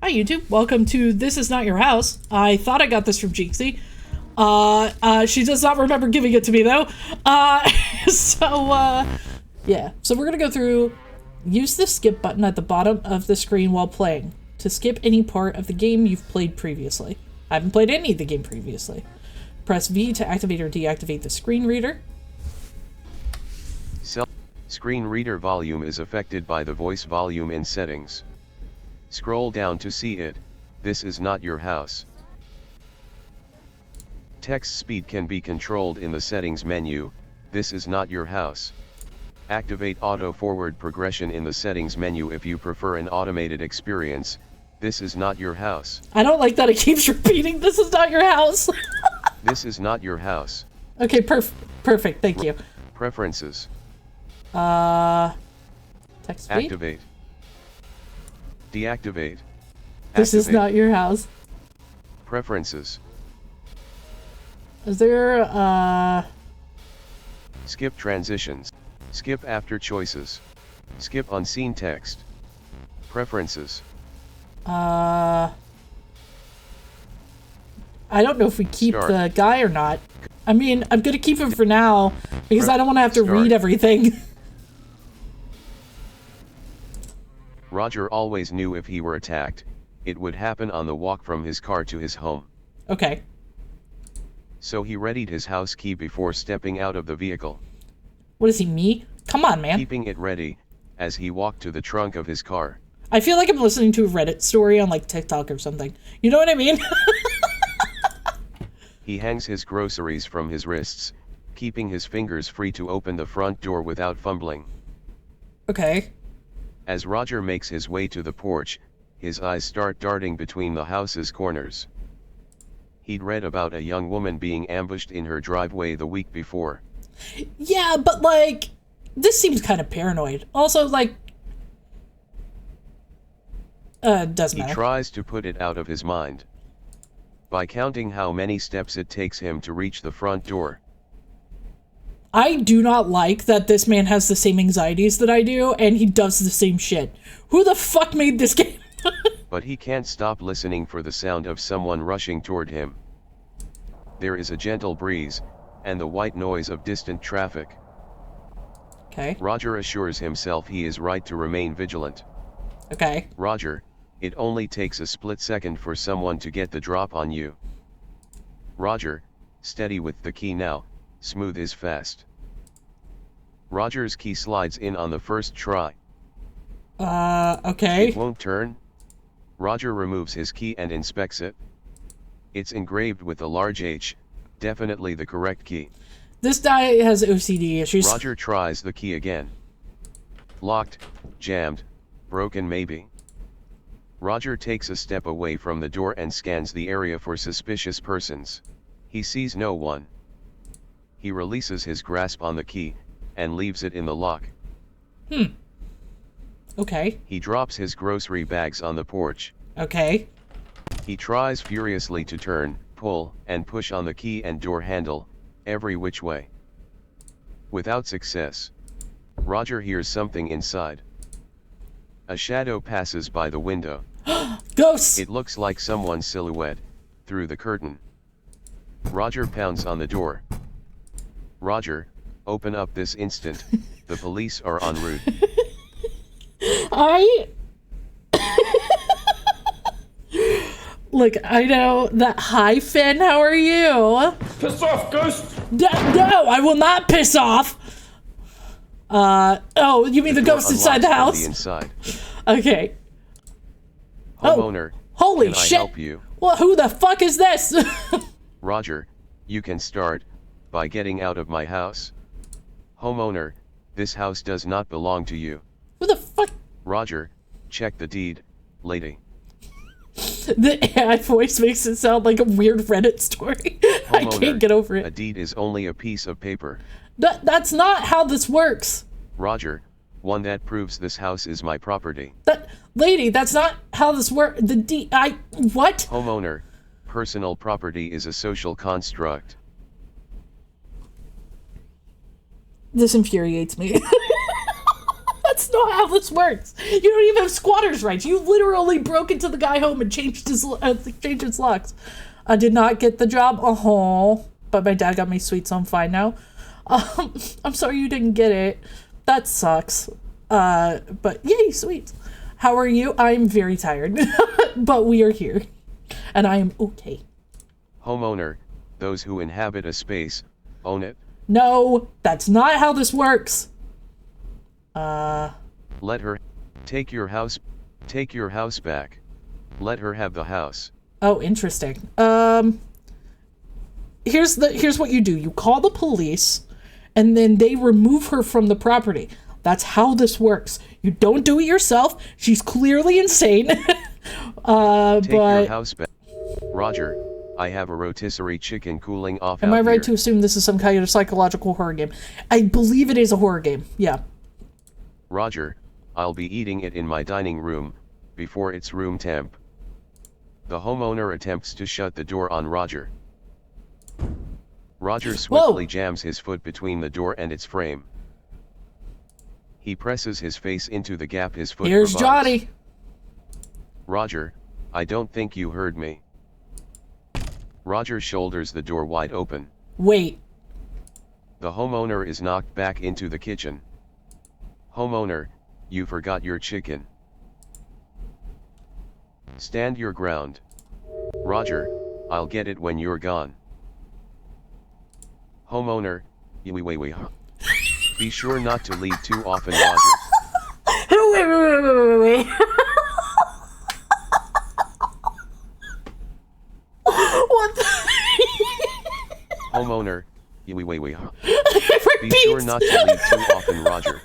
Hi YouTube, welcome to This Is Not Your House. I thought I got this from Jinxie. She does not remember giving it to me though. Yeah. So we're gonna go through, use the skip button at the bottom of the screen while playing to skip any part of the game you've played previously. I haven't played any of the game previously. Press V to activate or deactivate the screen reader. Screen reader volume is affected by the voice volume in settings. Scroll down to see it. This is not your house. Text speed can be controlled in the settings menu. This is not your house. Activate auto forward progression in the settings menu if you prefer an automated experience. This is not your house. I don't like that it keeps repeating, this is not your house. This is not your house. Okay, perfect, thank you. Preferences. Text speed? Activate. Deactivate. This is not your house. Preferences. Is there, Skip transitions. Skip after choices. Skip unseen text. Preferences. I don't know if we keep the guy or not. I mean, I'm gonna keep him for now, because I don't want to have to read everything. Roger always knew if he were attacked, it would happen on the walk from his car to his home. Okay. So he readied his house key before stepping out of the vehicle. What is he, me? Come on, man. Keeping it ready, as he walked to the trunk of his car. I feel like I'm listening to a Reddit story on, like, TikTok or something. You know what I mean? He hangs his groceries from his wrists, keeping his fingers free to open the front door without fumbling. Okay. As Roger makes his way to the porch, his eyes start darting between the house's corners. He'd read about a young woman being ambushed in her driveway the week before. Yeah, but, like, this seems kind of paranoid. Also, like, doesn't matter. He tries to put it out of his mind by counting how many steps it takes him to reach the front door. I do not like that this man has the same anxieties that I do, and he does the same shit. Who the fuck made this game? But he can't stop listening for the sound of someone rushing toward him. There is a gentle breeze, and the white noise of distant traffic. Okay. Roger assures himself he is right to remain vigilant. Okay. Roger, it only takes a split second for someone to get the drop on you. Roger, steady with the key now, smooth is fast. Roger's key slides in on the first try. Okay. It won't turn. Roger removes his key and inspects it. It's engraved with a large H, definitely the correct key. This guy has OCD issues. Roger tries the key again. Locked, jammed, broken maybe. Roger takes a step away from the door and scans the area for suspicious persons. He sees no one. He releases his grasp on the key, and leaves it in the lock. Okay. He drops his grocery bags on the porch. Okay. He tries furiously to turn, pull, and push on the key and door handle, every which way. Without success. Roger hears something inside. A shadow passes by the window. Ghosts! It looks like someone's silhouette, through the curtain. Roger pounds on the door. Roger, open up this instant, the police are en route. Look, I know that. Hi, Finn, how are you? Piss off, ghost! No, I will not piss off! Oh, you mean the ghost inside the house? Inside. Okay. Homeowner, holy can shit! I help you? Well, who the fuck is this? Roger, you can start by getting out of my house. Homeowner, this house does not belong to you. Who the fuck? Roger, check the deed, lady. The AI voice makes it sound like a weird Reddit story. I can't get over it. A deed is only a piece of paper. That's not how this works. Roger, one that proves this house is my property. Lady, that's not how this works. What? Homeowner, personal property is a social construct. This infuriates me. That's not how this works. You don't even have squatter's rights. You literally broke into the guy home and changed his locks. I did not get the job. But my dad got me sweets, so I'm fine now. I'm sorry you didn't get it. That sucks. But yay, sweets. How are you? I'm very tired, but we are here, and I am okay. Homeowner, those who inhabit a space, own it. No, that's not how this works. Let her take your house back. Let her have the house. Oh, interesting. Here's what you do. You call the police, and then they remove her from the property. That's how this works. You don't do it yourself. She's clearly insane. Take your house back. Roger, I have a rotisserie chicken cooling off. Am I right here. to assume this is some kind of psychological horror game? I believe it is a horror game. Yeah. Roger, I'll be eating it in my dining room, before it's room temp. The homeowner attempts to shut the door on Roger. Roger swiftly jams his foot between the door and its frame. He presses his face into the gap his foot Here's provides. Johnny. Roger, I don't think you heard me. Roger shoulders the door wide open. Wait. The homeowner is knocked back into the kitchen. Homeowner, you forgot your chicken. Stand your ground. Roger, I'll get it when you're gone. Homeowner, be sure not to leave too often, Roger. Wait. What the? Homeowner, be sure not to leave too often, Roger.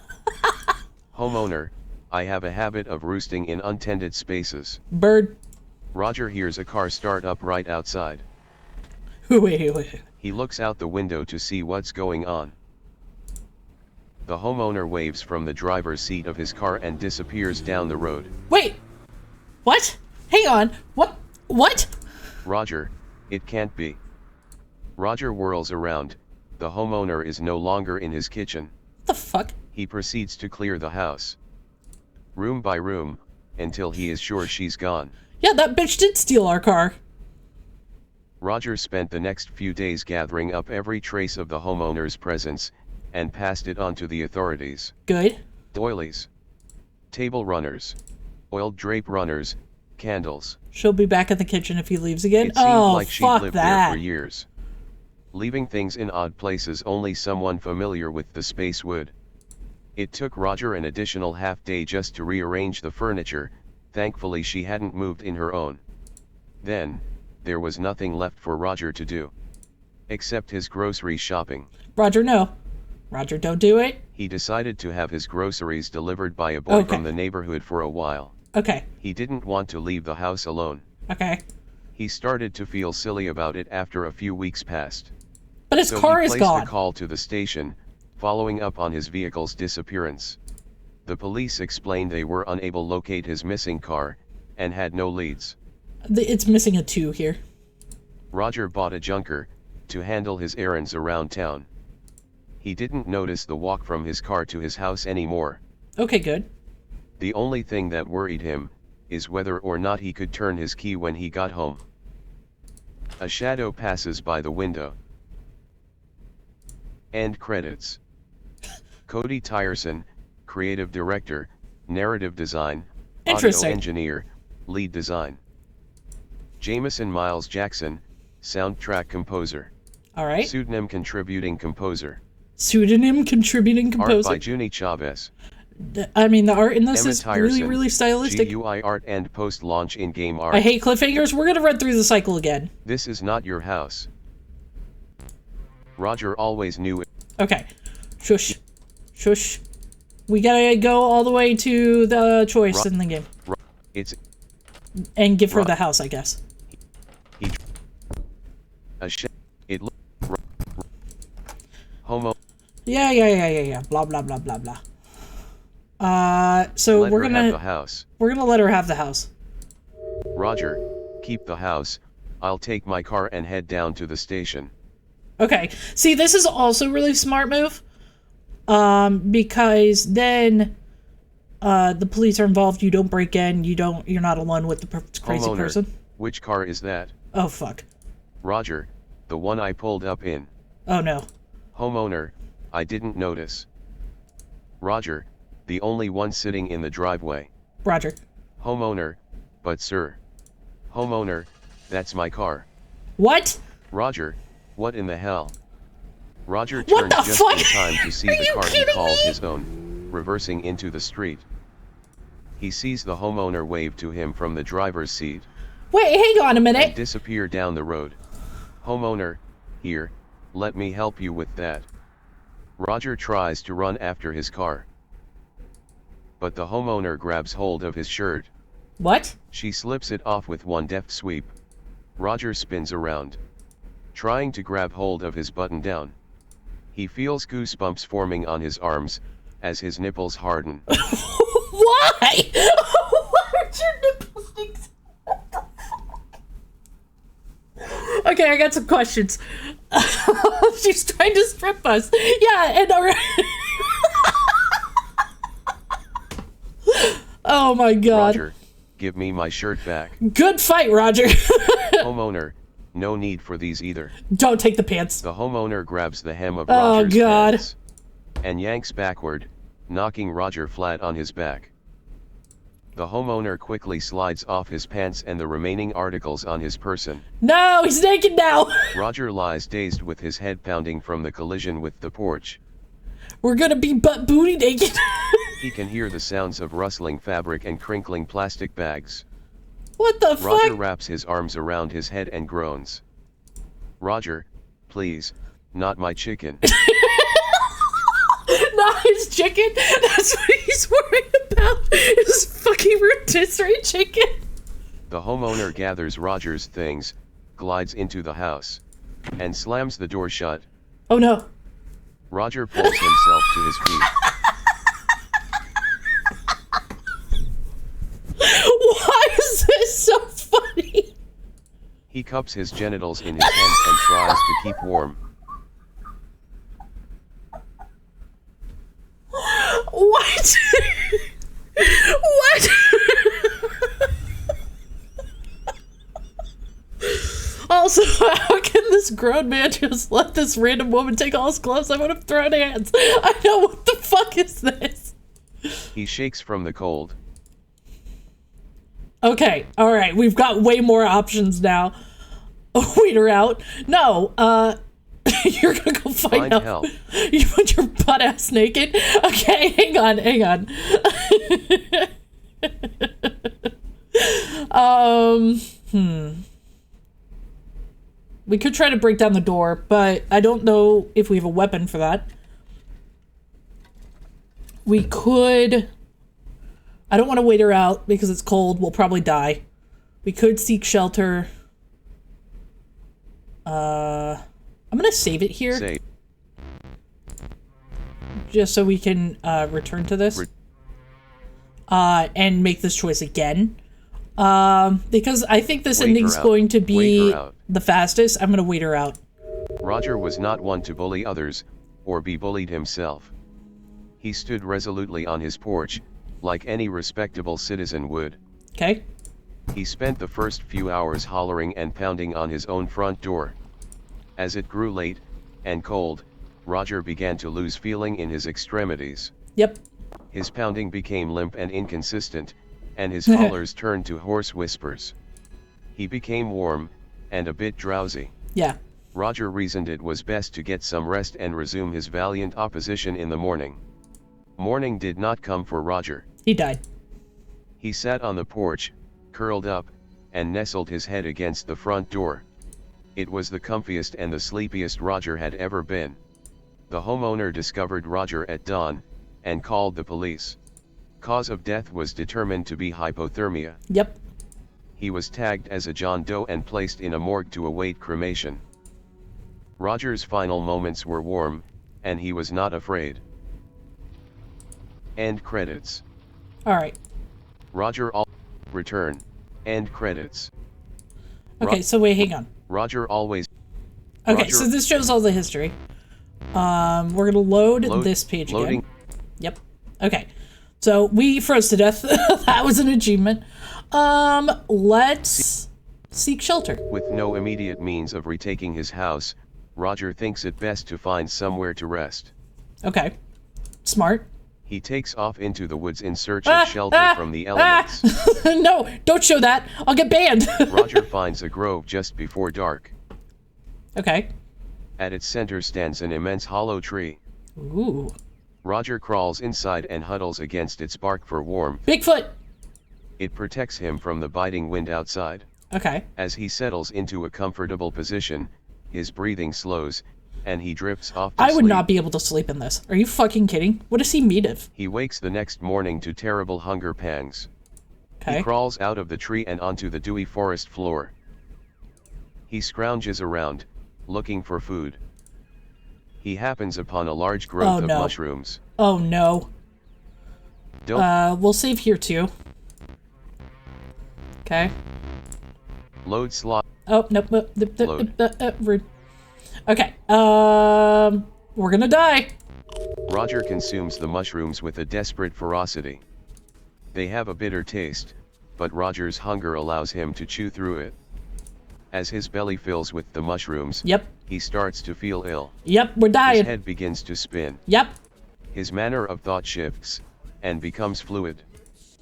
Homeowner, I have a habit of roosting in untended spaces. Bird. Roger hears a car start up right outside. Wait. He looks out the window to see what's going on. The homeowner waves from the driver's seat of his car and disappears down the road. Wait. What? Hang on. What? Roger, it can't be. Roger whirls around. The homeowner is no longer in his kitchen. What the fuck? He proceeds to clear the house, room by room, until he is sure she's gone. Yeah, that bitch did steal our car. Roger spent the next few days gathering up every trace of the homeowner's presence, and passed it on to the authorities. Good. Doilies, table runners, oiled drape runners, candles. She'll be back in the kitchen if he leaves again. It seemed like she'd fuck lived that. there for years. Leaving things in odd places only someone familiar with the space would. It took Roger an additional half day just to rearrange the furniture. Thankfully she hadn't moved in her own. Then, there was nothing left for Roger to do. Except his grocery shopping. Roger, no. Roger, don't do it. He decided to have his groceries delivered by a boy from the neighborhood for a while. Okay. He didn't want to leave the house alone. Okay. He started to feel silly about it after a few weeks passed. But his car is gone. So he placed a call to the station, following up on his vehicle's disappearance. The police explained they were unable to locate his missing car, and had no leads. It's missing a 2 here. Roger bought a junker, to handle his errands around town. He didn't notice the walk from his car to his house anymore. Okay, good. The only thing that worried him, is whether or not he could turn his key when he got home. A shadow passes by the window. End credits. Cody Tyerson, creative director, narrative design, audio engineer, lead design. Jameson Miles Jackson, soundtrack composer. Alright. Pseudonym contributing composer. Pseudonym contributing composer. Art by Junie Chavez. I mean, the art in this Emma is Tyerson, really stylistic. GUI art and post-launch in-game art. I hate cliffhangers. We're gonna run through the cycle again. This is not your house. Roger always knew it. Okay. Shush. Shush. We gotta go all the way to the choice in the game. It's... And give her the house, I guess. It homo. Yeah. Blah blah blah blah blah. So we're gonna have the house. We're gonna let her have the house. Roger, keep the house. I'll take my car and head down to the station. Okay. See, this is also a really smart move. Because then the police are involved. You don't break in. You're not alone with the crazy Homeowner, person. which car is that? Oh, fuck. Roger, the one I pulled up in. Oh, no. Homeowner, I didn't notice. Roger, the only one sitting in the driveway. Roger. Homeowner, but sir. Homeowner, that's my car. What? Roger, what in the hell? Roger What turns the just fuck? in time to see Are the you car he kidding calls me? his own, reversing into the street. He sees the homeowner wave to him from the driver's seat. Wait, hang on a And minute. disappear down the road. Homeowner, here, let me help you with that. Roger tries to run after his car. But the homeowner grabs hold of his shirt. What? She slips it off with one deft sweep. Roger spins around, trying to grab hold of his button down. He feels goosebumps forming on his arms, as his nipples harden. Why? Why are your nipples being so- Okay, I got some questions. She's trying to strip us. Yeah, and alright. Oh my god. Roger, give me my shirt back. Good fight, Roger. Homeowner, no need for these either. Don't take the pants. The homeowner grabs the hem of Oh, Roger's God. pants and yanks backward, knocking Roger flat on his back. The homeowner quickly slides off his pants and the remaining articles on his person. No, he's naked now. Roger lies dazed with his head pounding from the collision with the porch. We're gonna be butt booty naked. He can hear the sounds of rustling fabric and crinkling plastic bags. What the Roger fuck? wraps his arms around his head and groans. Roger, please, not my chicken. Not his chicken. That's what he's worried about. His fucking rotisserie chicken. The homeowner gathers Roger's things, glides into the house, and slams the door shut. Oh no. Roger pulls himself to his feet. Why is this so funny? He cups his genitals in his hands and tries to keep warm. What? What? Also, how can this grown man just let this random woman take all his clothes? I would have thrown hands. I know, what the fuck is this? He shakes from the cold. Okay, alright, we've got way more options now. Wait her out. No, you're gonna go find out. Help. You put your butt ass naked? Okay, hang on. We could try to break down the door, but I don't know if we have a weapon for that. We could... I don't want to wait her out because it's cold. We'll probably die. We could seek shelter. I'm gonna save it here. Say, Just so we can return to this. And make this choice again. Because I think this Wait ending's her out. going to Wait be her out. the fastest. I'm gonna wait her out. Roger was not one to bully others, or be bullied himself. He stood resolutely on his porch, like any respectable citizen would. Okay? He spent the first few hours hollering and pounding on his own front door. As it grew late, and cold, Roger began to lose feeling in his extremities. Yep. His pounding became limp and inconsistent, and his hollers turned to hoarse whispers. He became warm, and a bit drowsy. Yeah. Roger reasoned it was best to get some rest and resume his valiant opposition in the morning. Morning did not come for Roger. He died. He sat on the porch, curled up, and nestled his head against the front door. It was the comfiest and the sleepiest Roger had ever been. The homeowner discovered Roger at dawn, and called the police. Cause of death was determined to be hypothermia. Yep. He was tagged as a John Doe and placed in a morgue to await cremation. Roger's final moments were warm, and he was not afraid. End credits. Alright. Roger return. End credits. Okay, so wait, hang on. Roger always. Okay, Roger, so this shows all the history. We're gonna load this page loading. again. Yep. Okay. So we froze to death. That was an achievement. Let's seek shelter. With no immediate means of retaking his house, Roger thinks it best to find somewhere to rest. Okay. Smart. He takes off into the woods in search of shelter from the elements. No, don't show that. I'll get banned. Roger finds a grove just before dark. Okay. At its center stands an immense hollow tree. Ooh. Roger crawls inside and huddles against its bark for warmth. Bigfoot! It protects him from the biting wind outside. Okay. As he settles into a comfortable position, his breathing slows, and he drifts off to I would sleep. not be able to sleep in this. Are you fucking kidding? What is he made of? He wakes the next morning to terrible hunger pangs. Okay. He crawls out of the tree and onto the dewy forest floor. He scrounges around, looking for food. He happens upon a large growth of mushrooms. Oh no. Don't we'll save here too. Okay. load slot. Oh, nope. Rude. Okay. We're gonna die. Roger consumes the mushrooms with a desperate ferocity. They have a bitter taste, but Roger's hunger allows him to chew through it. As his belly fills with the mushrooms, Yep. he starts to feel ill. Yep, we're His dying. head begins to spin. Yep. His manner of thought shifts, and becomes fluid.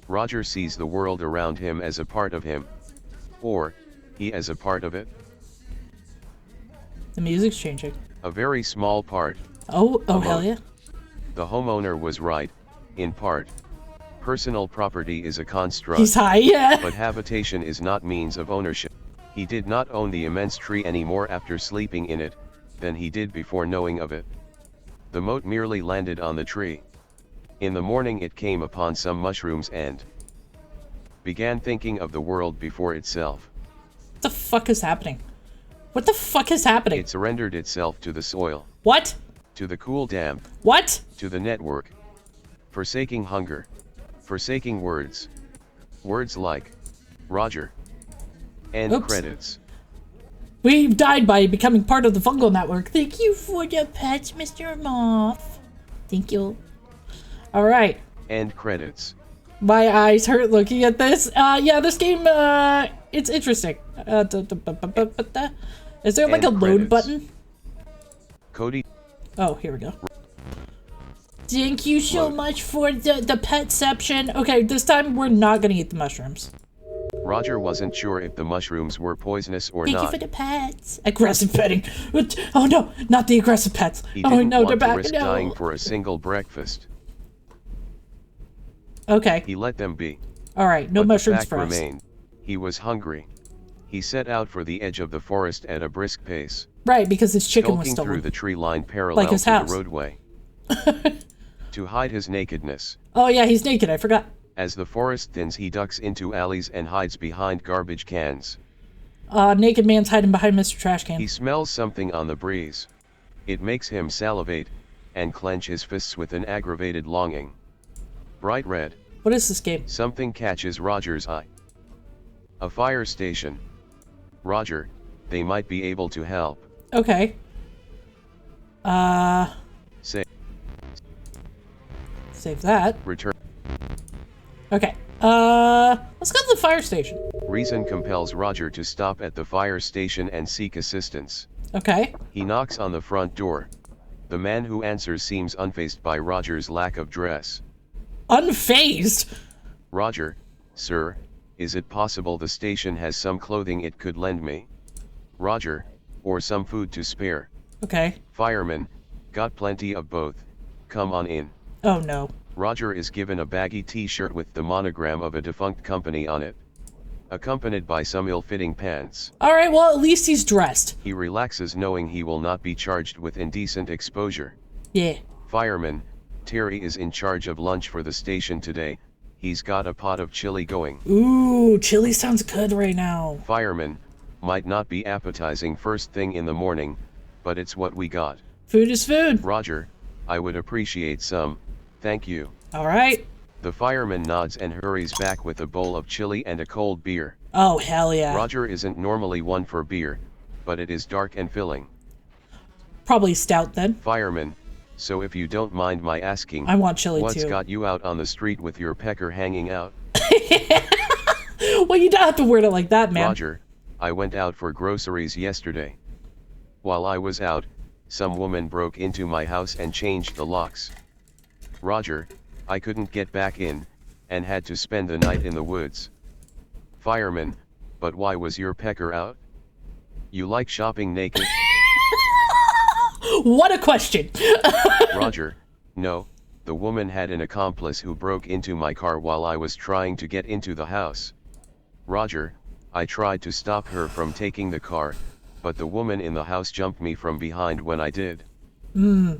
Roger sees the world around him as a part of him. Or, he as a part of it. The music's changing. A very small part. Oh, hell yeah. The homeowner was right, in part. Personal property is a construct. He's high, yeah. But habitation is not means of ownership. He did not own the immense tree any more after sleeping in it, than he did before knowing of it. The mote merely landed on the tree. In the morning it came upon some mushrooms and began thinking of the world before itself. What the fuck is happening? What the fuck is happening? It surrendered itself to the soil, What? to the cool damp, What? to the network. Forsaking hunger. Forsaking words. Words like Roger. End Oops. credits. We died by becoming part of the fungal network. Thank you for the pets, Mr. Moth. Thank you. Alright. End credits. My eyes hurt looking at this. Yeah, this game, it's interesting. Is there like End a load credits. button? Cody. Oh, here we go. Thank you so Load. much for the petception. Okay, this time we're not gonna eat the mushrooms. Roger wasn't sure if the mushrooms were poisonous or Thank not. you for the pets. Aggressive petting. Oh no, not the aggressive pets. He Oh didn't no, they're want to back. risk No. dying for a single breakfast. Okay. He let them be. All right. No But mushrooms the fact for us. remained. He was hungry. He set out for the edge of the forest at a brisk pace, Right, because his chicken was skulking through stolen. the tree line parallel Like his to house. the roadway. To hide his nakedness. Oh yeah, he's naked. I forgot. As the forest thins, he ducks into alleys and hides behind garbage cans. Naked man's hiding behind Mr. Trash Can. He smells something on the breeze. It makes him salivate, and clench his fists with an aggravated longing. Bright red. What is this game? Something catches Roger's eye. A fire station. Roger, they might be able to help. Okay. Say, Save that. return. Okay. Let's go to the fire station. Reason compels Roger to stop at the fire station and seek assistance. Okay. He knocks on the front door. The man who answers seems unfazed by Roger's lack of dress. Unfazed. Roger, sir, is it possible the station has some clothing it could lend me? Roger, or some food to spare. Okay. Fireman, got plenty of both. Come on in. Oh no. Roger is given a baggy t-shirt with the monogram of a defunct company on it, accompanied by some ill-fitting pants. All right. Well, at least he's dressed. He relaxes knowing he will not be charged with indecent exposure. Yeah. Fireman, Terry is in charge of lunch for the station today. He's got a pot of chili going. Ooh, chili sounds good right now. Fireman, might not be appetizing first thing in the morning, but it's what we got. Food is food. Roger, I would appreciate some, thank you. All right. The fireman nods and hurries back with a bowl of chili and a cold beer. Oh hell yeah. Roger isn't normally one for beer, but it is dark and filling. Probably stout then. Fireman, So if you don't mind my asking, I want chili what's too. got you out on the street with your pecker hanging out? Well, you don't have to word it like that, man. Roger, I went out for groceries yesterday. While I was out, some woman broke into my house and changed the locks. Roger, I couldn't get back in, and had to spend the night in the woods. Fireman, but why was your pecker out? You like shopping naked? What a question. Roger, no, the woman had an accomplice who broke into my car while I was trying to get into the house. Roger, I tried to stop her from taking the car, but the woman in the house jumped me from behind when I did.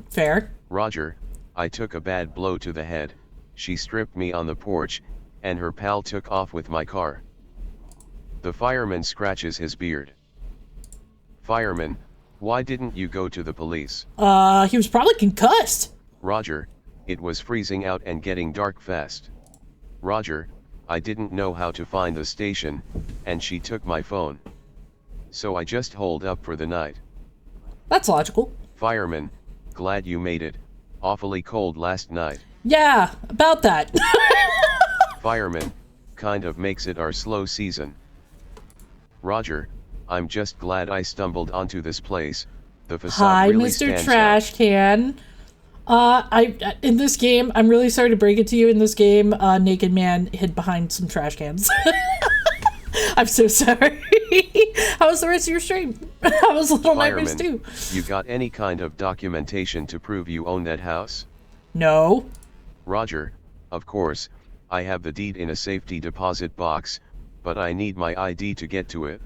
Fair. Roger, I took a bad blow to the head, she stripped me on the porch, and her pal took off with my car. The fireman scratches his beard. Fireman, why didn't you go to the police? He was probably concussed. Roger, it was freezing out and getting dark fast. Roger, I didn't know how to find the station, and she took my phone. So I just holed up for the night. That's logical. Fireman, glad you made it. Awfully cold last night. Yeah, about that. Fireman, kind of makes it our slow season. Roger, I'm just glad I stumbled onto this place. The facade Hi, really Mr. stands Trash out. Can. In this game, I'm really sorry to break it to you. In this game, naked man hid behind some trash cans. I'm so sorry. How was the rest of your stream? How was Little Nightmares Fireman, 2? you got any kind of documentation to prove you own that house? No. Roger, of course, I have the deed in a safety deposit box, but I need my ID to get to it.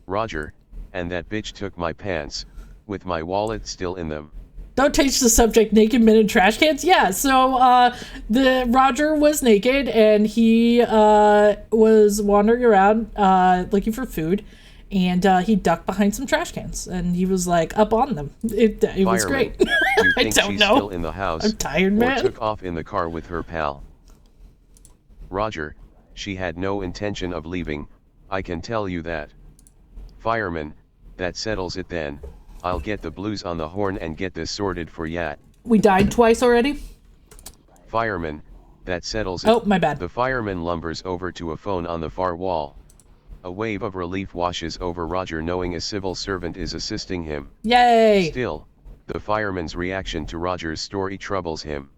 Roger, and that bitch took my pants, with my wallet still in them. Don't change the subject, naked men in trash cans. Yeah, so the Roger was naked and he was wandering around looking for food, and he ducked behind some trash cans and he was like up on them. It was Fireman, great. you I think don't she's know. still in the house, I'm tired, or man. took off in the car with her pal? Roger, she had no intention of leaving, I can tell you that. Fireman, that settles it then. I'll get the blues on the horn and get this sorted for Yat. We died twice already. Fireman, that settles it. Oh, my bad. The fireman lumbers over to a phone on the far wall. A wave of relief washes over Roger knowing a civil servant is assisting him. Yay! Still, the fireman's reaction to Roger's story troubles him.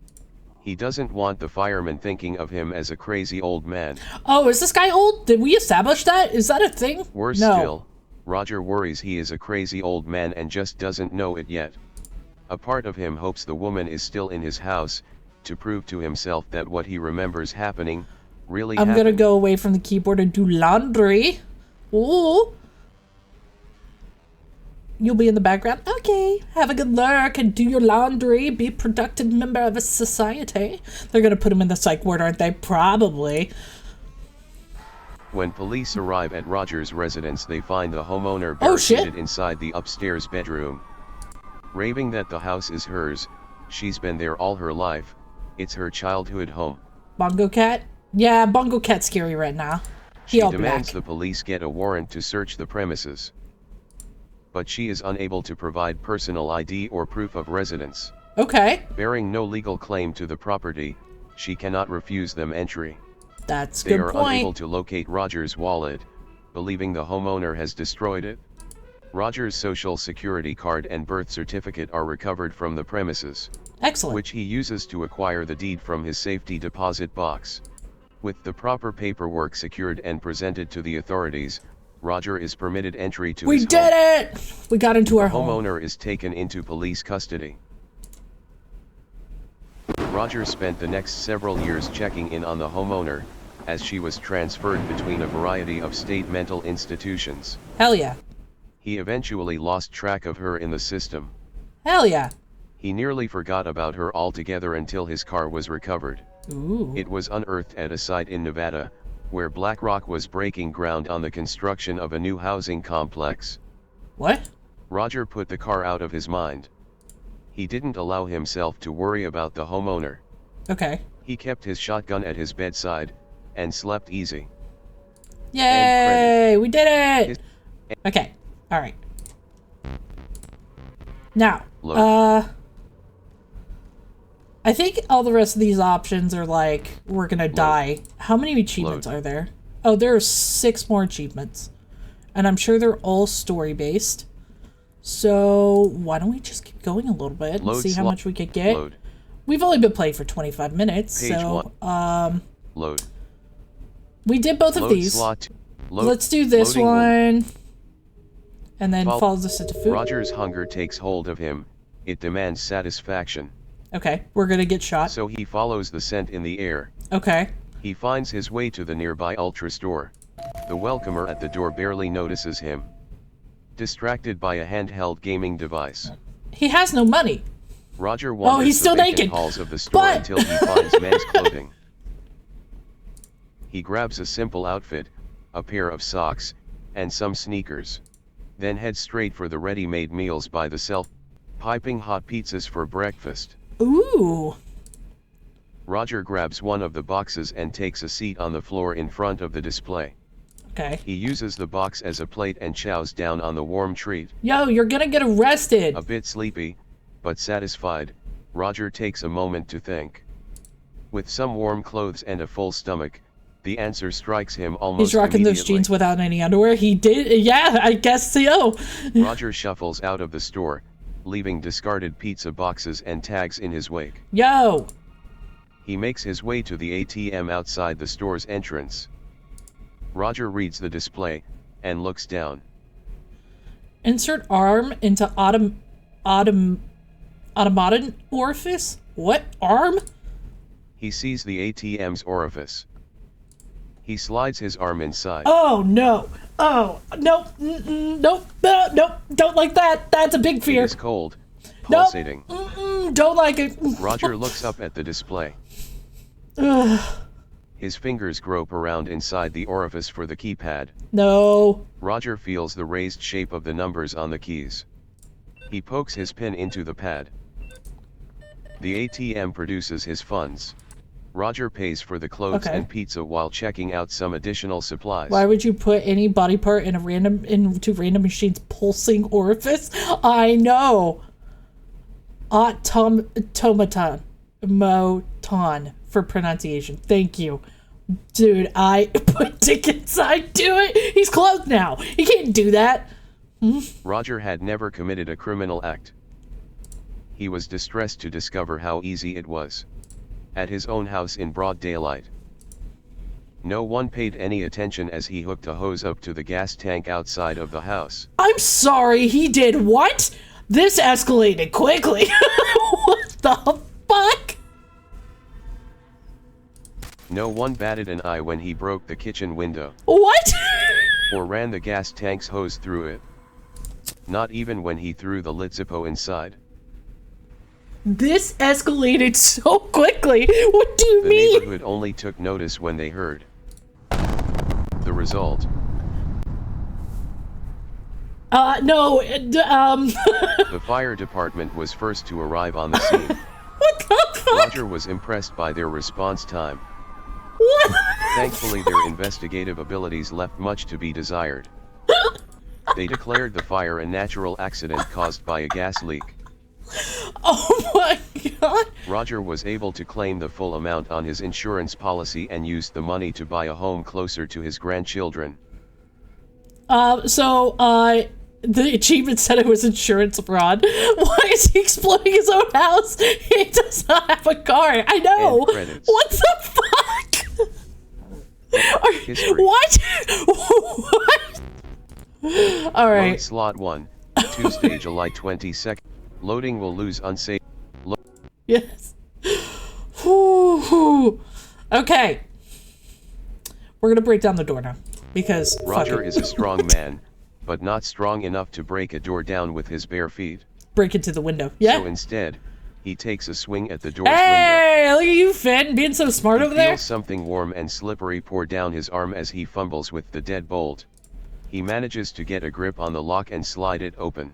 He doesn't want the fireman thinking of him as a crazy old man. Oh, is this guy old? Did we establish that? Is that a thing? Worse No. still, Roger worries he is a crazy old man and just doesn't know it yet. A part of him hopes the woman is still in his house, to prove to himself that what he remembers happening, really I'm happened. gonna go away from the keyboard and do laundry. Ooh. You'll be in the background. Okay, have a good lurk and do your laundry. Be a productive member of a society. They're gonna put him in the psych ward, aren't they? Probably. When police arrive at Roger's residence, they find the homeowner Oh, shit. barricaded inside the upstairs bedroom. Raving that the house is hers, she's been there all her life, it's her childhood home. Bongo Cat? Yeah, Bongo Cat's scary right now. She He'll be demands back. the police get a warrant to search the premises. But she is unable to provide personal ID or proof of residence. Okay, Bearing no legal claim to the property, she cannot refuse them entry. that's a They good are unable point. to locate Roger's wallet, believing the homeowner has destroyed it. Roger's social security card and birth certificate are recovered from the premises, Excellent. which he uses to acquire the deed from his safety deposit box. With the proper paperwork secured and presented to the authorities, Roger is permitted entry to We his did home. it! We got into our The home. homeowner is taken into police custody. Roger spent the next several years checking in on the homeowner, as she was transferred between a variety of state mental institutions. Hell yeah. He eventually lost track of her in the system. Hell yeah. He nearly forgot about her altogether until his car was recovered. Ooh. It was unearthed at a site in Nevada, where BlackRock was breaking ground on the construction of a new housing complex. What? Roger put the car out of his mind. He didn't allow himself to worry about the homeowner. Okay. He kept his shotgun at his bedside, and slept easy. Yay! We did it! Okay. Alright. Now, Look. I think all the rest of these options are like, we're gonna die. How many achievements are there? Oh, there are 6 more achievements. And I'm sure they're all story-based. So, why don't we just keep going a little bit and see how much we could get? Load. We've only been playing for 25 minutes, Page so... 1. Load. We did both of these. Let's do this one. And then follows us into food. Roger's hunger takes hold of him. It demands satisfaction. Okay, we're gonna get shot. So he follows the scent in the air. Okay. He finds his way to the nearby Ultra store. The welcomer at the door barely notices him. Distracted by a handheld gaming device. He has no money. Roger wanders he's still the vacant naked. halls of the store until he finds men's clothing. He grabs a simple outfit, a pair of socks, and some sneakers. Then heads straight for the ready-made meals by the self, piping hot pizzas for breakfast. Ooh. Roger grabs one of the boxes and takes a seat on the floor in front of the display. Okay. He uses the box as a plate and chows down on the warm treat. Yo, you're gonna get arrested. A bit sleepy, but satisfied, Roger takes a moment to think. With some warm clothes and a full stomach, the answer strikes him almost He's rocking those jeans without any underwear. He did, yeah, I guess so. Roger shuffles out of the store, leaving discarded pizza boxes and tags in his wake. Yo! He makes his way to the ATM outside the store's entrance. Roger reads the display, and looks down. Insert arm into automaton orifice? What? Arm? He sees the ATM's orifice. He slides his arm inside. Oh, no. Oh, nope. Nope. Nope. Don't like that. That's a big fear. It is cold, pulsating. Nope. Don't like it. Roger looks up at the display. His fingers grope around inside the orifice for the keypad. No. Roger feels the raised shape of the numbers on the keys. He pokes his pin into the pad. The ATM produces his funds. Roger pays for the clothes and pizza while checking out some additional supplies. Why would you put any body part into random machine's pulsing orifice? I know. Automaton. Moton for pronunciation. Thank you. Dude, I put dick inside. Do it. He's clothed now. He can't do that. Roger had never committed a criminal act. He was distressed to discover how easy it was. At his own house in broad daylight. No one paid any attention as he hooked a hose up to the gas tank outside of the house. I'm sorry, he did what? This escalated quickly. What the fuck? No one batted an eye when he broke the kitchen window. What? Or ran the gas tank's hose through it. Not even when he threw the lit Zippo inside. This escalated so quickly. What do you mean? The neighborhood only took notice when they heard the result. No, The fire department was first to arrive on the scene. What the fuck? Roger was impressed by their response time. What? Thankfully, their investigative abilities left much to be desired. They declared the fire a natural accident caused by a gas leak. Oh my god. Roger was able to claim the full amount on his insurance policy and used the money to buy a home closer to his grandchildren. The achievement said it was insurance fraud. Why is he exploding his own house? He does not have a car. I know. What the fuck? What? What? Alright. Load slot 1, Tuesday, July 22nd. Loading will lose unsafe. Yes. Okay. We're gonna break down the door now. Because Roger is a strong man, but not strong enough to break a door down with his bare feet. Break into the window. Yeah. So instead, he takes a swing at the door's window. Look at you, Finn, being so smart over there. He feels something warm and slippery pour down his arm as he fumbles with the deadbolt. He manages to get a grip on the lock and slide it open.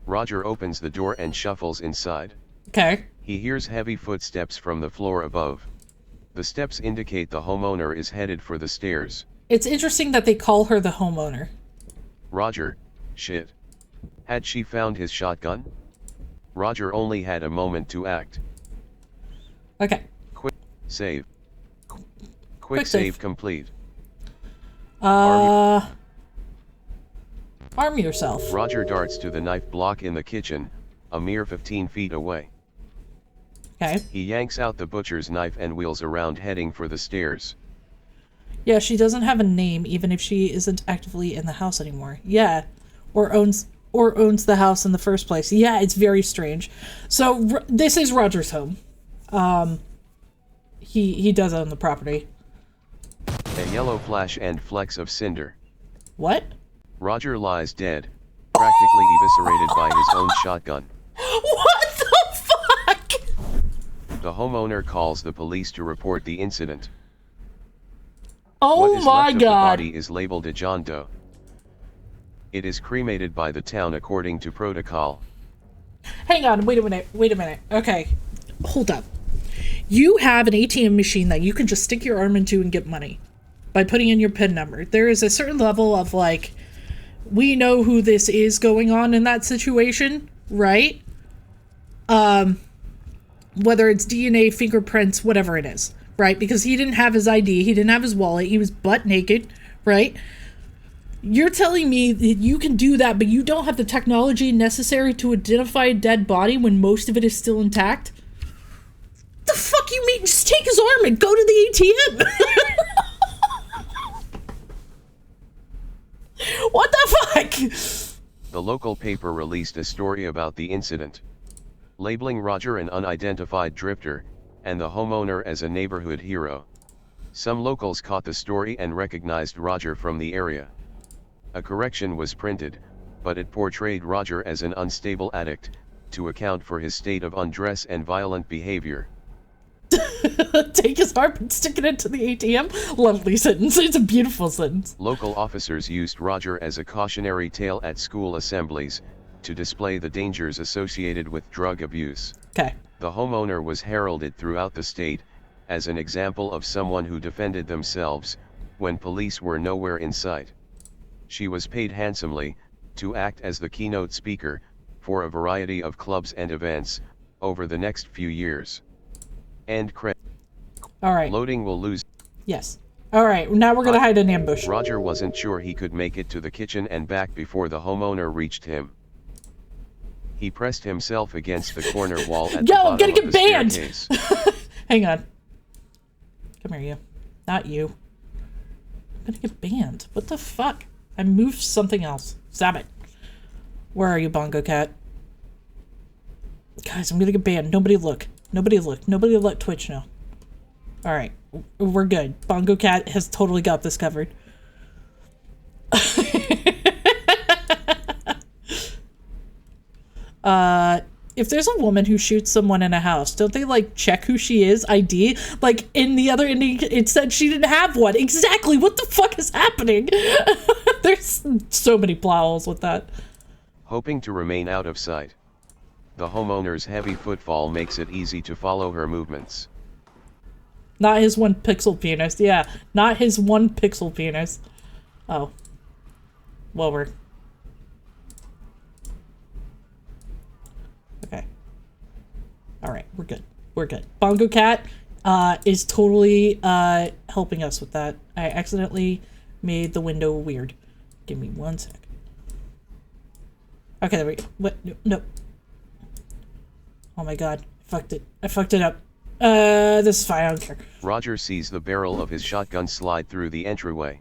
Roger opens the door and shuffles inside. Okay. He hears heavy footsteps from the floor above. The steps indicate the homeowner is headed for the stairs. It's interesting that they call her the homeowner. Roger, shit. Had she found his shotgun? Roger only had a moment to act. Okay. Quick save. Quick Quick save. save complete. Arm yourself. Roger darts to the knife block in the kitchen, a mere 15 feet away. Okay. He yanks out the butcher's knife and wheels around heading for the stairs. Yeah, she doesn't have a name even if she isn't actively in the house anymore. Yeah. Or owns the house in the first place. Yeah, it's very strange. So this is Roger's home. He does own the property. A yellow flash and flecks of cinder. What? Roger lies dead, practically eviscerated by his own shotgun. What the fuck? The homeowner calls the police to report the incident. Oh what is my left god. Of the body is labeled a John Doe. It is cremated by the town according to protocol. Hang on, wait a minute. Okay, hold up. You have an ATM machine that you can just stick your arm into and get money by putting in your PIN number. There is a certain level of, like, we know who this is going on in that situation, right? Whether it's DNA, fingerprints, whatever it is, right? Because he didn't have his ID, he didn't have his wallet, he was butt naked, right? You're telling me that you can do that, but you don't have the technology necessary to identify a dead body when most of it is still intact? The fuck you mean? Just take his arm and go to the ATM. What the fuck? The local paper released a story about the incident, labeling Roger an unidentified drifter, and the homeowner as a neighborhood hero. Some locals caught the story and recognized Roger from the area. A correction was printed, but it portrayed Roger as an unstable addict, to account for his state of undress and violent behavior. Take his arm and stick it into the ATM? Lovely sentence. It's a beautiful sentence. Local officers used Roger as a cautionary tale at school assemblies, to display the dangers associated with drug abuse. Okay. The homeowner was heralded throughout the state, as an example of someone who defended themselves, when police were nowhere in sight. She was paid handsomely, to act as the keynote speaker, for a variety of clubs and events, over the next few years. End credit. Alright. Loading will lose. Yes. Alright, now we're gonna hide an ambush. Roger wasn't sure he could make it to the kitchen and back before the homeowner reached him. He pressed himself against the corner wall at the bottom I'm gonna of get the banned! staircase. Hang on. Come here, you. Not you. I'm gonna get banned. What the fuck? I moved something else. Stop it. Where are you, Bongo Cat? Guys, I'm gonna get banned. Nobody look. Nobody look. Nobody let Twitch know. Alright. We're good. Bongo Cat has totally got this covered. If there's a woman who shoots someone in a house, don't they, like, check who she is? ID? Like, in the other ending, it said she didn't have one. Exactly! What the fuck is happening? There's so many plot holes with that. Hoping to remain out of sight, the homeowner's heavy footfall makes it easy to follow her movements. Not his 1 pixel penis. Yeah, not his 1 pixel penis. Oh. Well, we're... Okay. Alright, we're good. We're good. Bongo Cat is totally helping us with that. I accidentally made the window weird. Give me 1 sec. Okay, there we go. What? No. Oh my god. Fucked it. I fucked it up. This is fine. I don't care. Roger sees the barrel of his shotgun slide through the entryway.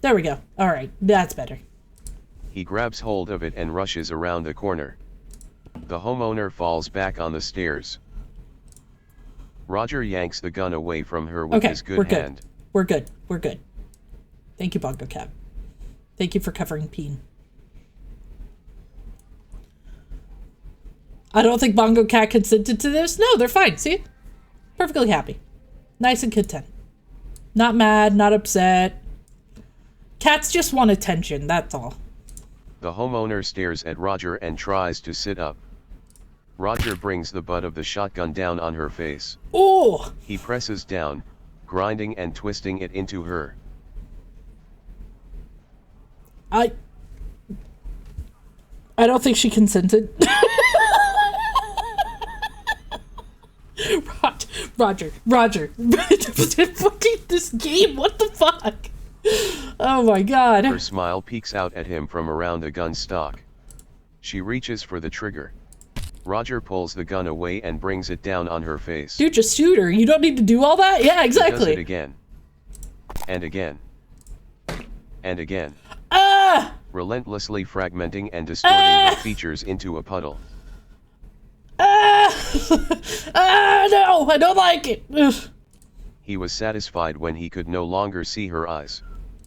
There we go. Alright, that's better. He grabs hold of it and rushes around the corner. The homeowner falls back on the stairs. Roger yanks the gun away from her with his good hand. We're good. We're good. Thank you, Bongo Cat. Thank you for covering Peen. I don't think Bongo Cat consented to this. No, they're fine. See? Perfectly happy. Nice and content. Not mad, not upset. Cats just want attention, that's all. The homeowner stares at Roger and tries to sit up. Roger brings the butt of the shotgun down on her face. Oh! He presses down, grinding and twisting it into her. I don't think she consented. Roger. Fucking this game, what the fuck? Oh my god. Her smile peeks out at him from around the gun stock. She reaches for the trigger. Roger pulls the gun away and brings it down on her face. Dude, just shoot her. You don't need to do all that? Yeah, exactly. He does it again. And again. And again. Ah! Relentlessly fragmenting and distorting her features into a puddle. No, I don't like it. Ugh. He was satisfied when he could no longer see her eyes.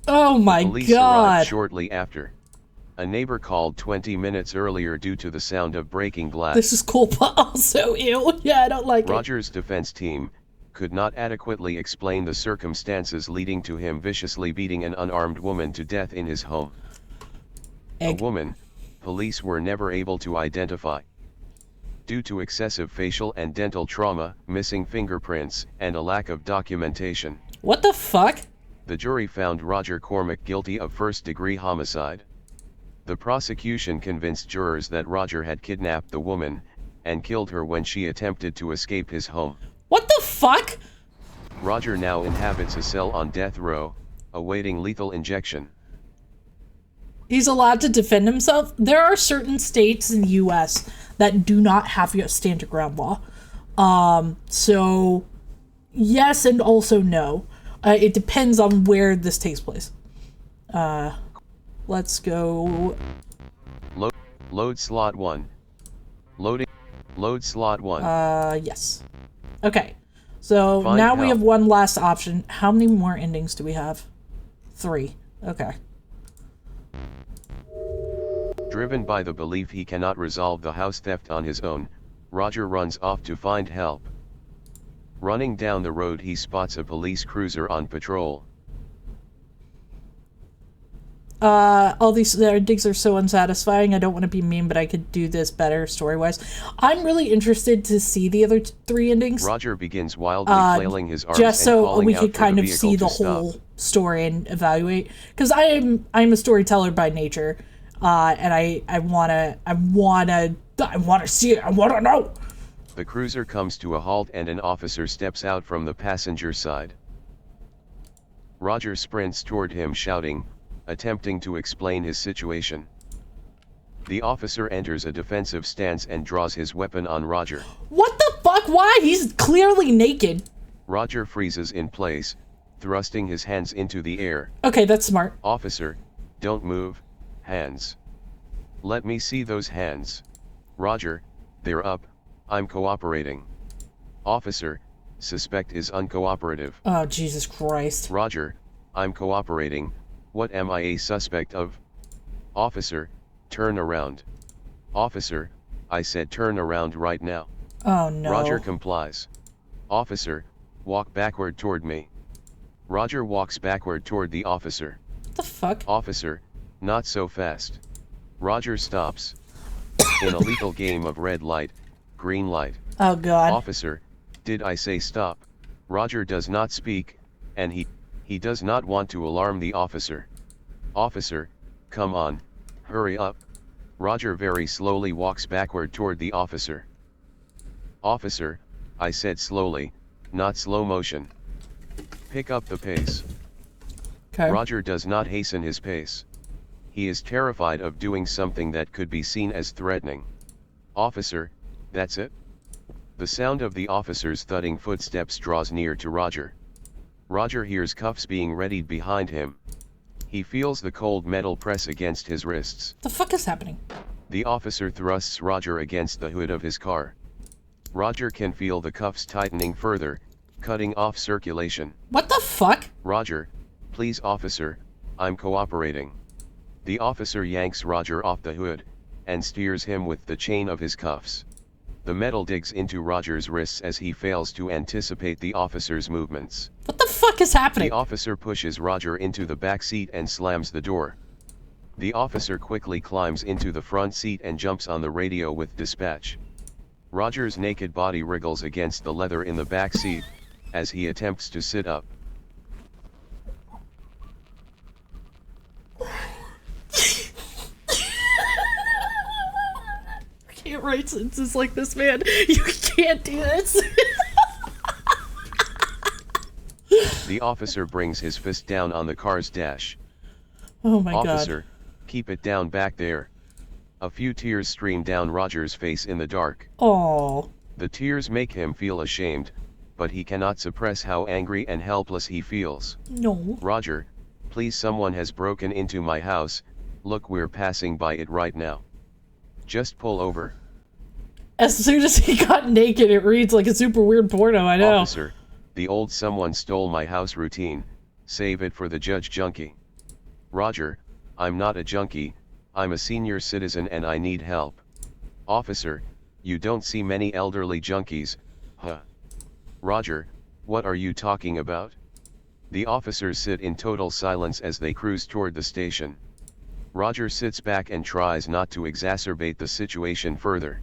Oh my Police god. arrived shortly after. A neighbor called 20 minutes earlier due to the sound of breaking glass. This is cool, but also ew. Yeah, I don't like it. Roger's defense team could not adequately explain the circumstances leading to him viciously beating an unarmed woman to death in his home. A woman police were never able to identify. Due to excessive facial and dental trauma, missing fingerprints, and a lack of documentation. What the fuck? The jury found Roger Cormack guilty of first-degree homicide. The prosecution convinced jurors that Roger had kidnapped the woman and killed her when she attempted to escape his home. What the fuck? Roger now inhabits a cell on death row, awaiting lethal injection. He's allowed to defend himself? There are certain states in the U.S. that do not have a stand your ground law. So, yes and also no. It depends on where this takes place. Let's go. Load slot 1. Load slot 1. Yes. Okay. So Find now we help. have one last option. How many more endings do we have? 3. Okay. Driven by the belief he cannot resolve the house theft on his own, Roger runs off to find help. Running down the road, he spots a police cruiser on patrol. All these endings are so unsatisfying. I don't want to be mean, but I could do this better story-wise. I'm really interested to see the other 3 endings. Roger begins wildly flailing his arms just and so calling we out could for kind the of vehicle see the to stop. whole story and evaluate. Because I'm a storyteller by nature, and I wanna see it. I wanna know. The cruiser comes to a halt and an officer steps out from the passenger side. Roger sprints toward him shouting, attempting to explain his situation. The officer enters a defensive stance and draws his weapon on Roger. What the fuck? Why? He's clearly naked. Roger freezes in place, thrusting his hands into the air. Okay, that's smart. Officer, don't move, hands. Let me see those hands. Roger, they're up, I'm cooperating. Officer, suspect is uncooperative. Oh, Jesus Christ. Roger, I'm cooperating, what am I a suspect of? Officer, turn around. Officer, I said turn around right now. Oh no. Roger complies. Officer, walk backward toward me. Roger walks backward toward the officer. What the fuck? Officer, not so fast. Roger stops. In a lethal game of red light, green light. Oh god. Officer, did I say stop? Roger does not speak, and he does not want to alarm the officer. Officer, come on, hurry up. Roger very slowly walks backward toward the officer. Officer, I said slowly, not slow motion. Pick up the pace. Okay. Roger does not hasten his pace. He is terrified of doing something that could be seen as threatening. Officer, that's it? The sound of the officer's thudding footsteps draws near to Roger. Roger hears cuffs being readied behind him. He feels the cold metal press against his wrists. What the fuck is happening? The officer thrusts Roger against the hood of his car. Roger can feel the cuffs tightening further, cutting off circulation. What the fuck? Roger, please officer, I'm cooperating. The officer yanks Roger off the hood, and steers him with the chain of his cuffs. The metal digs into Roger's wrists as he fails to anticipate the officer's movements. What the fuck is happening? The officer pushes Roger into the back seat and slams the door. The officer quickly climbs into the front seat and jumps on the radio with dispatch. Roger's naked body wriggles against the leather in the back seat, as he attempts to sit up. I can't write sentences like this, man. You can't do this. The officer brings his fist down on the car's dash. Oh my god. Officer, keep it down back there. A few tears stream down Roger's face in the dark. Oh. The tears make him feel ashamed, but he cannot suppress how angry and helpless he feels. No. Roger, please, someone has broken into my house, look, we're passing by it right now. Just pull over. As soon as he got naked, it reads like a super weird porno, I know. Officer, the old someone stole my house routine, save it for the judge junkie. Roger, I'm not a junkie, I'm a senior citizen and I need help. Officer, you don't see many elderly junkies, huh? Roger, what are you talking about? The officers sit in total silence as they cruise toward the station. Roger sits back and tries not to exacerbate the situation further.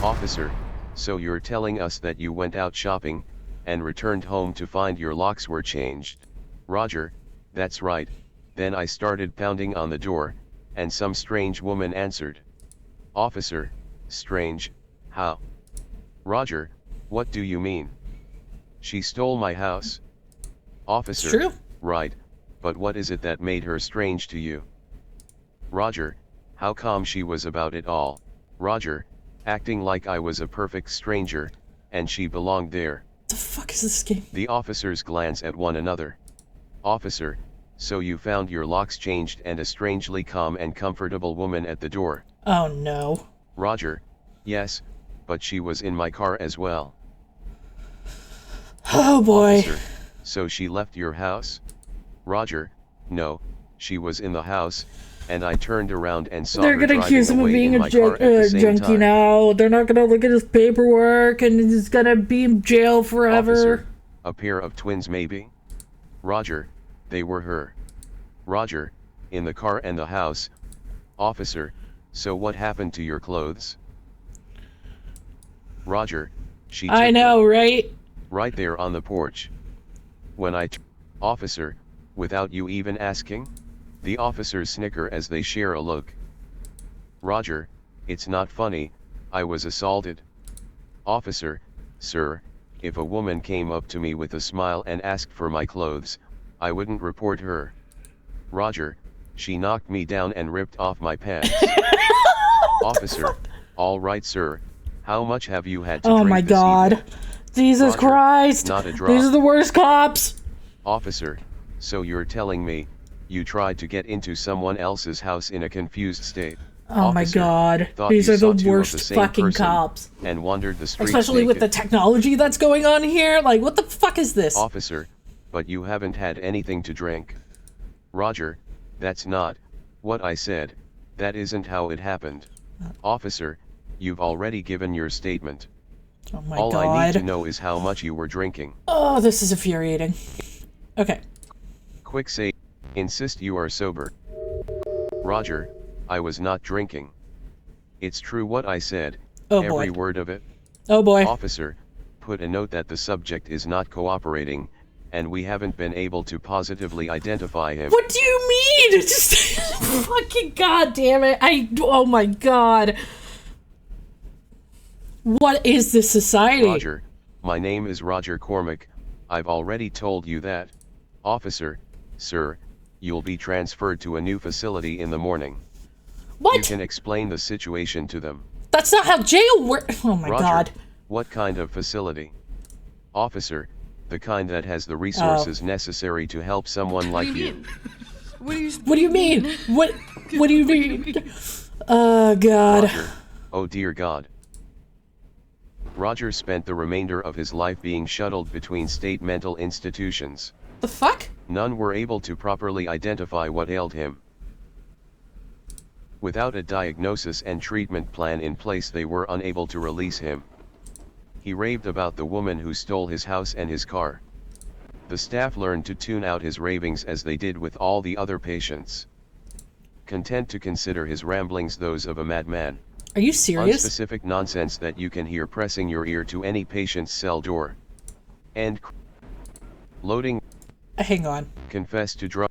Officer, so you're telling us that you went out shopping, and returned home to find your locks were changed? Roger, that's right, then I started pounding on the door, and some strange woman answered. Officer, strange, how? Roger, what do you mean? She stole my house. Officer, It's true. right, but what is it that made her strange to you? Roger, how calm she was about it all. Roger, acting like I was a perfect stranger, and she belonged there. What the fuck is this game? The officers glance at one another. Officer, so you found your locks changed and a strangely calm and comfortable woman at the door. Oh no. Roger, yes, but she was in my car as well. Oh boy. Officer, so she left your house? Roger, no, she was in the house, and I turned around and saw They're her gonna accuse him of driving away being in a my car at the same junkie time. now. They're not gonna look at his paperwork and he's gonna be in jail forever. Officer, a pair of twins maybe? Roger, they were her. Roger, in the car and the house. Officer, so what happened to your clothes? Roger, she took I know, them. right? Right there on the porch. When I Officer, without you even asking? The officers snicker as they share a look. Roger, it's not funny, I was assaulted. Officer, sir, if a woman came up to me with a smile and asked for my clothes, I wouldn't report her. Roger, she knocked me down and ripped off my pants. Officer, all right sir, how much have you had to drink Oh my this god. evening? Jesus Roger, Christ. not a drop. These are the worst cops. Officer, so you're telling me, you tried to get into someone else's house in a confused state? Oh my Officer, god. thought These you are saw the two of worst the same fucking person cops. And wandered the streets Especially with the naked. technology that's going on here. Like, what the fuck is this? Officer, but you haven't had anything to drink. Roger, that's not what I said, that isn't how it happened. Officer, you've already given your statement. Oh my All god. I need to know is how much you were drinking. Oh, this is infuriating. Okay. Quick say, insist you are sober. Roger, I was not drinking. It's true what I said, Oh every boy. word of it. Oh boy. Officer, put a note that the subject is not cooperating, and we haven't been able to positively identify him. What do you mean? It's just fucking god damn it. Oh my god. What is this society? Roger, my name is Roger Cormack, I've already told you that. Officer, sir, you'll be transferred to a new facility in the morning. What? You can explain the situation to them. That's not how jail works. Oh my Roger, god. what kind of facility? Officer, the kind that has the resources necessary to help someone like you. What do you mean? What do you mean? Oh god. Roger, oh dear God. Roger spent the remainder of his life being shuttled between state mental institutions. The fuck? None were able to properly identify what ailed him. Without a diagnosis and treatment plan in place, they were unable to release him. He raved about the woman who stole his house and his car. The staff learned to tune out his ravings as they did with all the other patients. Content to consider his ramblings those of a madman. Are you serious? Unspecific nonsense that you can hear pressing your ear to any patient's cell door. And loading. Hang on. Confess to drug.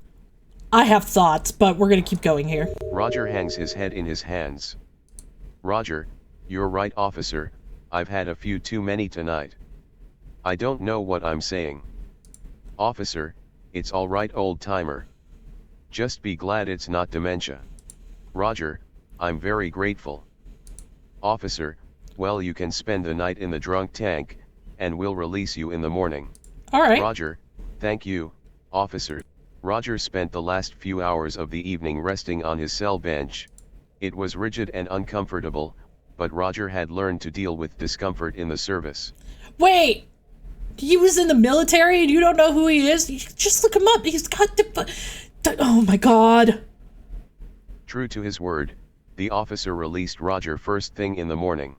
I have thoughts, but we're gonna keep going here. Roger hangs his head in his hands. Roger, you're right, officer, I've had a few too many tonight. I don't know what I'm saying. Officer, it's alright old timer. Just be glad it's not dementia. Roger, I'm very grateful. Officer, well you can spend the night in the drunk tank, and we'll release you in the morning. Alright. Roger, thank you, officer. Roger spent the last few hours of the evening resting on his cell bench. It was rigid and uncomfortable, but Roger had learned to deal with discomfort in the service. Wait! He was in the military and you don't know who he is? You just look him up. He's got the... Oh my god. True to his word, the officer released Roger first thing in the morning.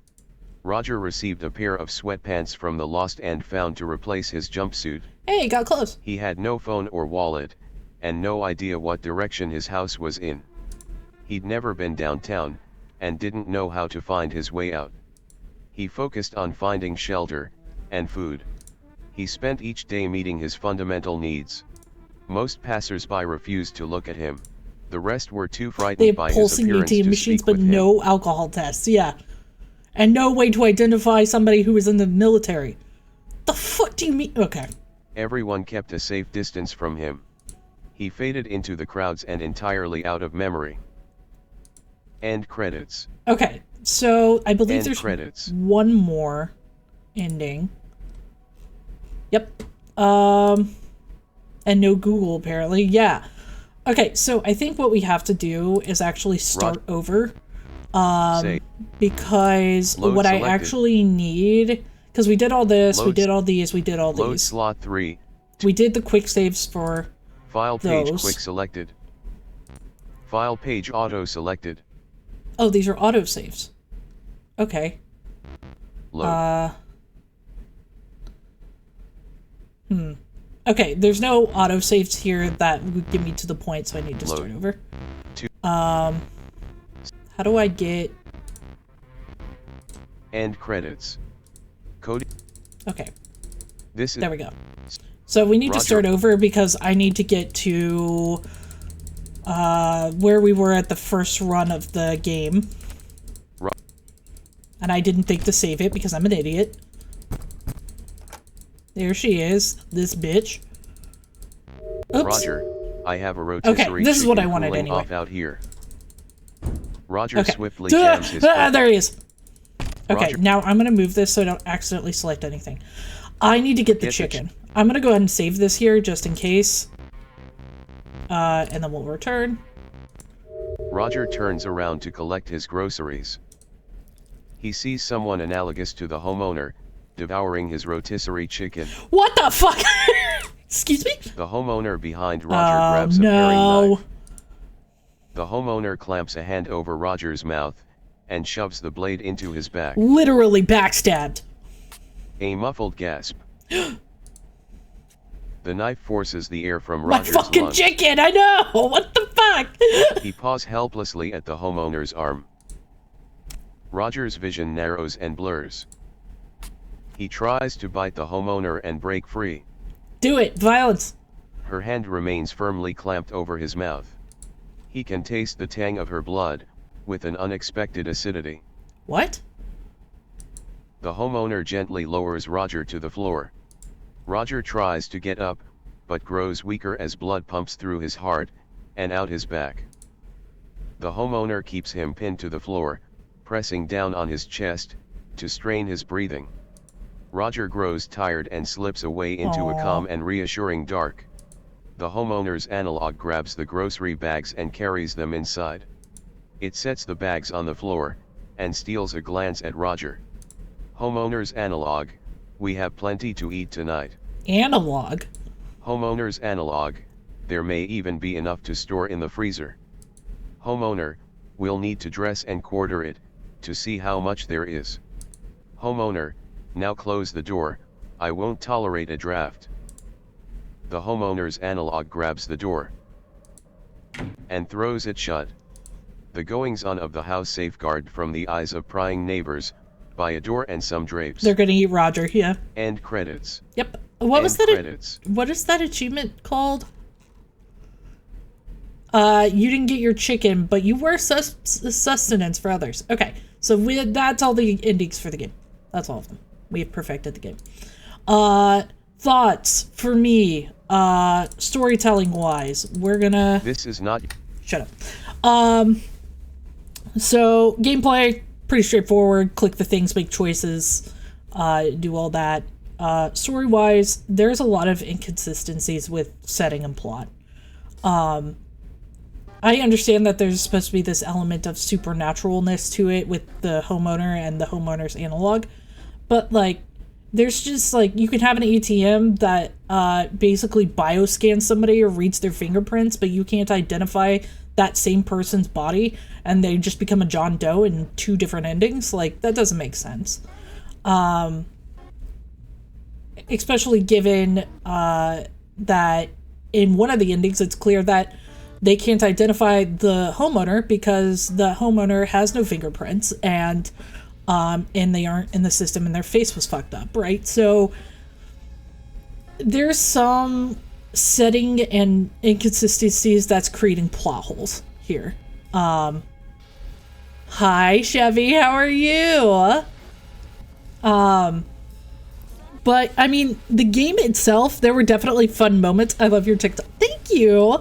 Roger received a pair of sweatpants from the lost and found to replace his jumpsuit. Hey, got close. He had no phone or wallet, and no idea what direction his house was in. He'd never been downtown, and didn't know how to find his way out. He focused on finding shelter, and food. He spent each day meeting his fundamental needs. Most passers-by refused to look at him. The rest were too frightened by his appearance to speak with him. They have pulsing ATM machines, but no alcohol tests, yeah. And no way to identify somebody who was in the military. The fuck do you mean? Okay. Everyone kept a safe distance from him. He faded into the crowds and entirely out of memory. End credits. Okay, so I believe End there's credits. One more ending. Yep. And no Google apparently. Yeah. Okay, so I think what we have to do is actually start over. Because Load what selected. I actually need, because we did all this, we did all these, we did all Load these. slot 3. We did the quick saves for File page those. quick selected. File page auto selected. Oh, these are auto saves. Okay. Load. Okay, there's no auto saves here that would get me to the point, so I need to start over. How do I get... End credits. Code. Okay. This is... There we go. So we need Roger. to start over because I need to get to where we were at the first run of the game. And I didn't think to save it because I'm an idiot. There she is, this bitch. Oops. Roger, I have a rotisserie Okay, this is what I chicken wanted cooling anyway. off out here. Roger Okay. swiftly jams his foot. There he is. Okay, Roger. now I'm going to move this so I don't accidentally select anything. I need to get the Get the chicken. I'm going to go ahead and save this here just in case. And then we'll return. Roger turns around to collect his groceries. He sees someone analogous to the homeowner, devouring his rotisserie chicken. What the fuck? Excuse me? The homeowner behind Roger grabs a paring knife. The homeowner clamps a hand over Roger's mouth, and shoves the blade into his back. Literally backstabbed. A muffled gasp. The knife forces the air from My Roger's fucking lungs. chicken, I know! What the fuck? He paws helplessly at the homeowner's arm. Roger's vision narrows and blurs. He tries to bite the homeowner and break free. Do it, violence. Her hand remains firmly clamped over his mouth. He can taste the tang of her blood, with an unexpected acidity. What? The homeowner gently lowers Roger to the floor. Roger tries to get up, but grows weaker as blood pumps through his heart, and out his back. The homeowner keeps him pinned to the floor, pressing down on his chest, to strain his breathing. Roger grows tired and slips away into a calm and reassuring dark. The homeowner's analog grabs the grocery bags and carries them inside. It sets the bags on the floor, and steals a glance at Roger. Homeowner's analog, we have plenty to eat tonight. Analog? Homeowner's analog, there may even be enough to store in the freezer. Homeowner, we'll need to dress and quarter it, to see how much there is. Homeowner, now close the door, I won't tolerate a draft. The homeowner's analog grabs the door and throws it shut. The goings-on of the house safeguarded from the eyes of prying neighbors, by a door and some drapes. They're gonna eat Roger, yeah. End credits. Yep. What was End that? credits. What is that achievement called? You didn't get your chicken, but you were sustenance for others. Okay, so that's all the endings for the game. That's all of them. We have perfected the game. thoughts for me, storytelling wise. We're gonna... This is not... Shut up. So, gameplay, pretty straightforward. Click the things, make choices, do all that. Story-wise, there's a lot of inconsistencies with setting and plot. I understand that there's supposed to be this element of supernaturalness to it with the homeowner and the homeowner's analog, but, like, there's just, like, you can have an ATM that basically bioscans somebody or reads their fingerprints, but you can't identify that same person's body, and they just become a John Doe in 2 different endings. Like, that doesn't make sense. Especially given that in one of the endings, it's clear that they can't identify the homeowner because the homeowner has no fingerprints, and they aren't in the system, and their face was fucked up, right? So there's some setting and inconsistencies that's creating plot holes here. Hi, Chevy, how are you? But, I mean, the game itself, there were definitely fun moments. I love your TikTok. Thank you.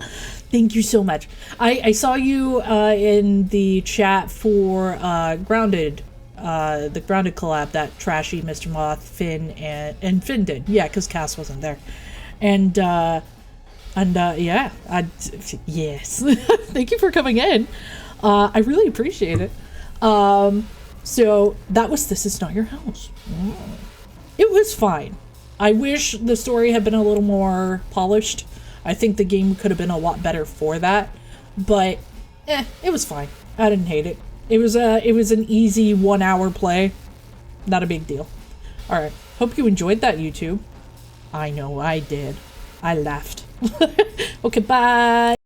Thank you so much. I saw you in the chat for Grounded, the Grounded collab that Trashy, Mr. Moth, Finn, and Finn did. Yeah, because Cass wasn't there. And yeah, yes. Thank you for coming in. I really appreciate it. So that was This Is Not Your House. It was fine. I wish the story had been a little more polished. I think the game could have been a lot better for that, but it was fine. I didn't hate it. It was an easy 1 hour play. Not a big deal. All right. Hope you enjoyed that, YouTube. I know I did. I laughed. Okay, bye.